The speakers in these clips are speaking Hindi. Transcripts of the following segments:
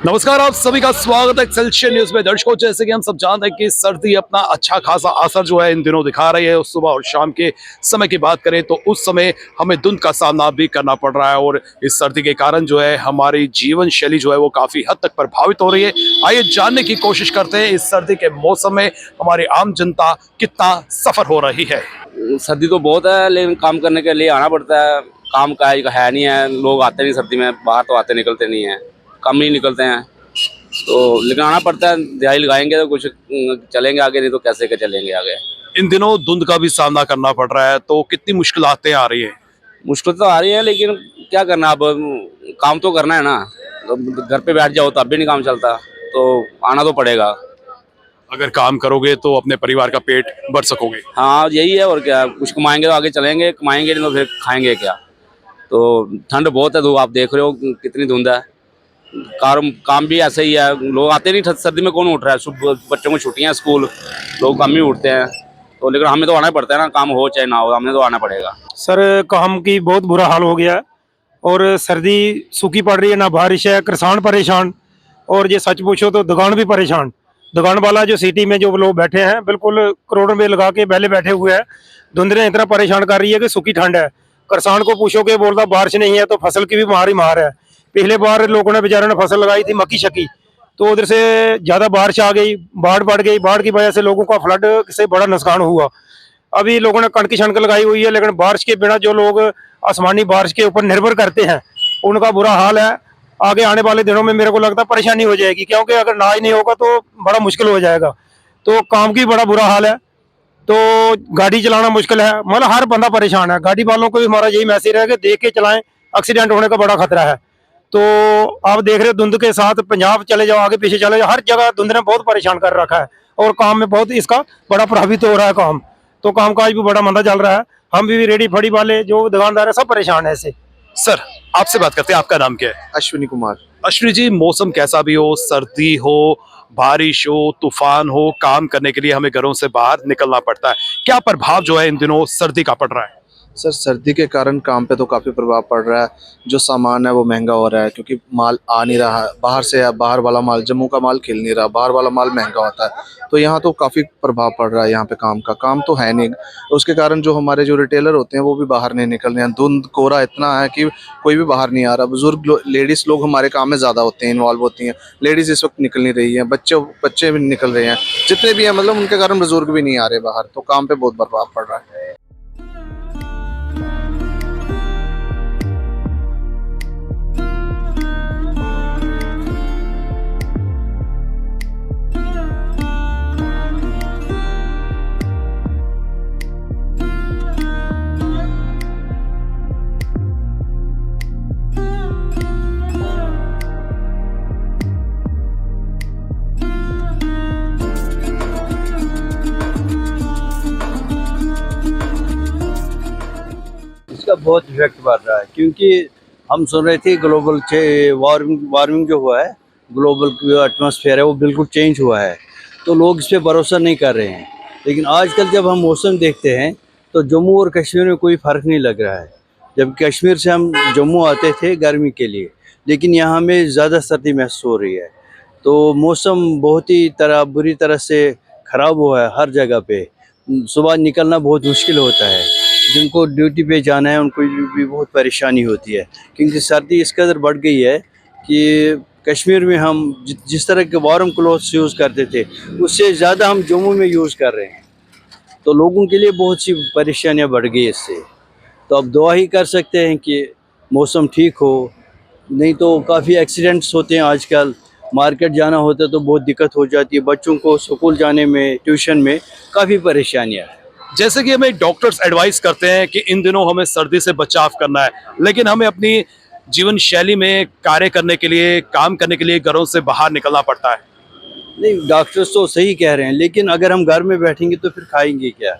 नमस्कार, आप सभी का स्वागत है एक्सेलशियर न्यूज में। दर्शकों, जैसे कि हम सब जानते हैं कि सर्दी अपना अच्छा खासा असर जो है इन दिनों दिखा रही है। सुबह और शाम के समय की बात करें तो उस समय हमें धुंध का सामना भी करना पड़ रहा है और इस सर्दी के कारण जो है हमारी जीवन शैली जो है वो काफी हद तक प्रभावित हो रही है। आइए जानने की कोशिश करते हैं इस सर्दी के मौसम में हमारी आम जनता कितना सफर हो रही है। सर्दी तो बहुत है, लेकिन काम करने के लिए आना पड़ता है। काम का है नहीं है, लोग आते नहीं सर्दी में, बाहर तो आते निकलते नहीं हैं, कम ही निकलते हैं। तो लेकिन आना पड़ता है, दिहाड़ी लगाएंगे तो कुछ चलेंगे आगे, नहीं तो कैसे के चलेंगे आगे। इन दिनों धुंध का भी सामना करना पड़ रहा है, तो कितनी मुश्किलातें आ रही है? मुश्किल तो आ रही है, लेकिन क्या करना, अब काम तो करना है ना। तो घर पे बैठ जाओ तब भी नहीं काम चलता, तो आना तो पड़ेगा। अगर काम करोगे तो अपने परिवार का पेट भर सकोगे। हाँ, यही है, और क्या, कुछ कमाएंगे तो आगे चलेंगे, कमाएंगे नहीं तो फिर खाएंगे क्या। तो ठंड बहुत है, तो आप देख रहे हो कितनी धुंध है। काम भी ऐसे ही है, लोग आते नहीं सर्दी में, कौन उठ रहा है। सुबह बच्चों को छुट्टियां स्कूल, लोग कम ही उठते हैं। तो लेकिन हमें तो आना ही पड़ता है ना, काम हो चाहे ना हो, हमें तो आना पड़ेगा। सर, काम की बहुत बुरा हाल हो गया है और सर्दी सूखी पड़ रही है, ना बारिश है, किसान परेशान। और ये सच पूछो तो दुकान भी परेशान। दुकान वाला जो सिटी में जो लोग बैठे हैं, बिल्कुल करोड़ों रुपये लगा के पहले बैठे हुए हैं। धुंध ने इतना परेशान कर रही है कि सूखी ठंड है। किसान को पूछोगे, बोलता बारिश नहीं है, तो फसल की भी मार ही मार है। पिछले बार लोगों ने बेचारों ने फसल लगाई थी मक्की शक्की, तो उधर से ज्यादा बारिश आ गई, बाढ़ बढ़ गई। बाढ़ की वजह से लोगों का फ्लड से बड़ा नुकसान हुआ। अभी लोगों ने कणक की छणक लगाई हुई है, लेकिन बारिश के बिना जो लोग आसमानी बारिश के ऊपर निर्भर करते हैं, उनका बुरा हाल है। आगे आने वाले दिनों में मेरे को लगता है परेशानी हो जाएगी, क्योंकि अगर अनाज नहीं होगा तो बड़ा मुश्किल हो जाएगा। तो काम की बड़ा बुरा हाल है, तो गाड़ी चलाना मुश्किल है। मतलब हर बंदा परेशान है। गाड़ी वालों को भी हमारा यही मैसेज है कि देख के चलाएं, एक्सीडेंट होने का बड़ा खतरा है। तो आप देख रहे हो धुंध के साथ पंजाब चले जाओ, आगे पीछे चले जाओ, हर जगह धुंध ने बहुत परेशान कर रखा है और काम में बहुत इसका बड़ा प्रभावित हो रहा है काम। तो कामकाज भी बड़ा मंदा चल रहा है। हम भी रेडी फड़ी वाले जो दुकानदार है सब परेशान है इससे। सर, आपसे बात करते हैं, आपका नाम क्या है? अश्विनी कुमार। अश्विनी जी, मौसम कैसा भी हो, सर्दी हो, बारिश हो, तूफान हो, काम करने के लिए हमें घरों से बाहर निकलना पड़ता है। क्या प्रभाव जो है इन दिनों सर्दी का पड़ रहा है? सर, सर्दी के कारण काम पे तो काफ़ी प्रभाव पड़ रहा है। जो सामान है वो महंगा हो रहा है, क्योंकि माल आ नहीं रहा है बाहर से। बाहर वाला माल, जम्मू का माल खिल नहीं रहा, बाहर वाला माल महंगा होता है। तो यहाँ तो काफ़ी प्रभाव पड़ रहा है। यहाँ पे काम तो है नहीं, उसके कारण जो हमारे जो रिटेलर होते हैं वो भी बाहर नहीं निकल रहे हैं। धुंध कोहरा इतना है कि कोई भी बाहर नहीं आ रहा। बुजुर्ग लेडीज़ लोग हमारे काम में ज़्यादा होते हैं, इन्वॉल्व होती हैं। लेडीज़ इस वक्त निकल नहीं रही हैं, बच्चे भी निकल रहे हैं, जितने भी हैं, मतलब उनके कारण बुजुर्ग भी नहीं आ रहे बाहर। तो काम पे बहुत प्रभाव पड़ रहा है। इसका बहुत इफेक्ट पड़ रहा है, क्योंकि हम सुन रहे थे ग्लोबल वार्मिंग जो हुआ है, ग्लोबल जो एटमॉस्फेयर है वो बिल्कुल चेंज हुआ है। तो लोग इस पर भरोसा नहीं कर रहे हैं। लेकिन आजकल जब हम मौसम देखते हैं तो जम्मू और कश्मीर में कोई फ़र्क नहीं लग रहा है। जब कश्मीर से हम जम्मू आते थे गर्मी के लिए, लेकिन यहाँ में ज़्यादा सर्दी महसूस हो रही है। तो मौसम बहुत ही बुरी तरह से ख़राब हुआ है हर जगह पे। सुबह निकलना बहुत मुश्किल होता है। जिनको ड्यूटी पे जाना है उनको भी बहुत परेशानी होती है, क्योंकि सर्दी इस कदर बढ़ गई है कि कश्मीर में हम जिस तरह के वार्म क्लोथ्स यूज़ करते थे, उससे ज़्यादा हम जम्मू में यूज़ कर रहे हैं। तो लोगों के लिए बहुत सी परेशानियां बढ़ गई इससे। तो अब दुआ ही कर सकते हैं कि मौसम ठीक हो, नहीं तो काफ़ी एक्सीडेंट्स होते हैं आजकल। मार्केट जाना होता है तो बहुत दिक्कत हो जाती है, बच्चों को स्कूल जाने में, ट्यूशन में काफ़ी परेशानियाँ हैं। जैसे कि हमें डॉक्टर्स एडवाइस करते हैं कि इन दिनों हमें सर्दी से बचाव करना है, लेकिन हमें अपनी जीवन शैली में कार्य करने के लिए, काम करने के लिए घरों से बाहर निकलना पड़ता है। नहीं, डॉक्टर्स तो सही कह रहे हैं, लेकिन अगर हम घर में बैठेंगे तो फिर खाएंगे क्या।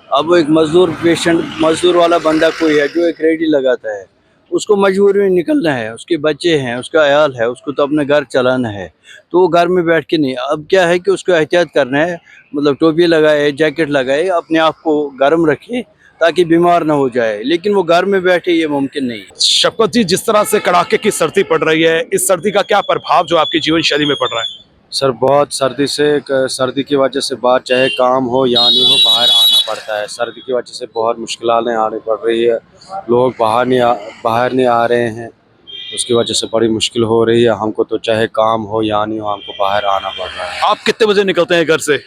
अब एक मजदूर वाला बंदा कोई है जो एक रेडी लगाता है, उसको मजबूरी में निकलना है, उसके बच्चे हैं, उसका अयाल है, उसको तो अपना घर चलाना है। तो वो घर में बैठ के नहीं, अब क्या है कि उसको एहतियात करना है, मतलब टोपी लगाए, जैकेट लगाए, अपने आप को गर्म रखे ताकि बीमार ना हो जाए, लेकिन वो घर में बैठे ये मुमकिन नहीं है। शफकत जी, जिस तरह से कड़ाके की सर्दी पड़ रही है, इस सर्दी का क्या प्रभाव जो आपकी जीवन शैली में पड़ रहा है? सर बहुत सर्दी की वजह से बाहर चाहे काम हो या नहीं हो बाहर आना पड़ता है। सर्दी की वजह से बहुत मुश्किलें आनी पड़ रही है, लोग बाहर नहीं आ रहे हैं, उसकी वजह से बड़ी मुश्किल हो रही है हमको। तो चाहे काम हो या नहीं हो हमको बाहर आना पड़ रहा है। आप कितने बजे निकलते हैं घर से?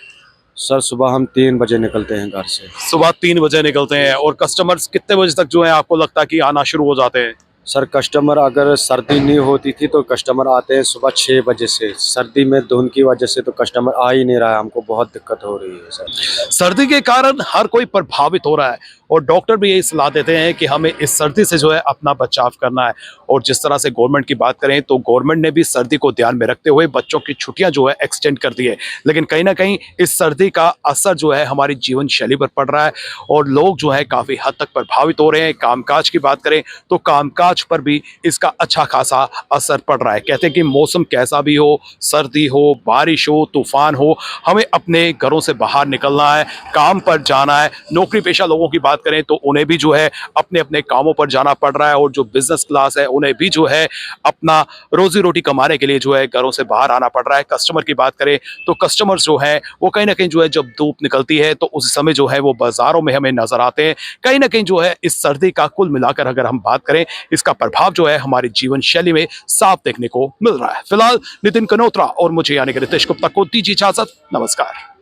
सर सुबह हम 3 बजे निकलते हैं घर से। सुबह 3 बजे निकलते हैं, और कस्टमर्स कितने बजे तक जो है आपको लगता है कि आना शुरू हो जाते हैं? सर कस्टमर अगर सर्दी नहीं होती थी तो कस्टमर आते हैं सुबह 6 बजे से। सर्दी में धुंध की वजह से तो कस्टमर आ ही नहीं रहा है, हमको बहुत दिक्कत हो रही है सर। सर्दी के कारण हर कोई प्रभावित हो रहा है, और डॉक्टर भी यही सलाह देते हैं कि हमें इस सर्दी से जो है अपना बचाव करना है। और जिस तरह से गवर्नमेंट की बात करें तो गवर्नमेंट ने भी सर्दी को ध्यान में रखते हुए बच्चों की छुट्टियां जो है एक्सटेंड कर दी है, लेकिन कहीं ना कहीं इस सर्दी का असर जो है हमारी जीवन शैली पर पड़ रहा है, और लोग जो है काफ़ी हद तक प्रभावित हो रहे हैं। कामकाज की बात करें तो कामकाज पर भी इसका अच्छा खासा असर पड़ रहा है। कहते हैं कि मौसम कैसा भी हो, सर्दी हो, बारिश हो, तूफान हो, हमें अपने घरों से बाहर निकलना है, काम पर जाना है। नौकरी पेशा लोगों की बात करें तो उन्हें भी जो है अपने अपने कामों पर जाना पड़ रहा है, और जो बिजनेस क्लास है उन्हें भी जो है अपना रोजी रोटी कमाने के लिए जो है घरों से बाहर आना पड़ रहा है। कस्टमर की बात करें तो कस्टमर्स जो है वो कहीं ना कहीं जो है जब धूप निकलती है तो उस समय जो है वो बाजारों में हमें नजर आते हैं। कहीं ना कहीं जो है इस सर्दी का कुल मिलाकर अगर हम बात करें, इसका प्रभाव जो है हमारी जीवन शैली में साफ देखने को मिल रहा है। फिलहाल नितिन कनोत्रा और मुझे यानी कि रितेश गुप्ता को दीजिए इजाजत। नमस्कार।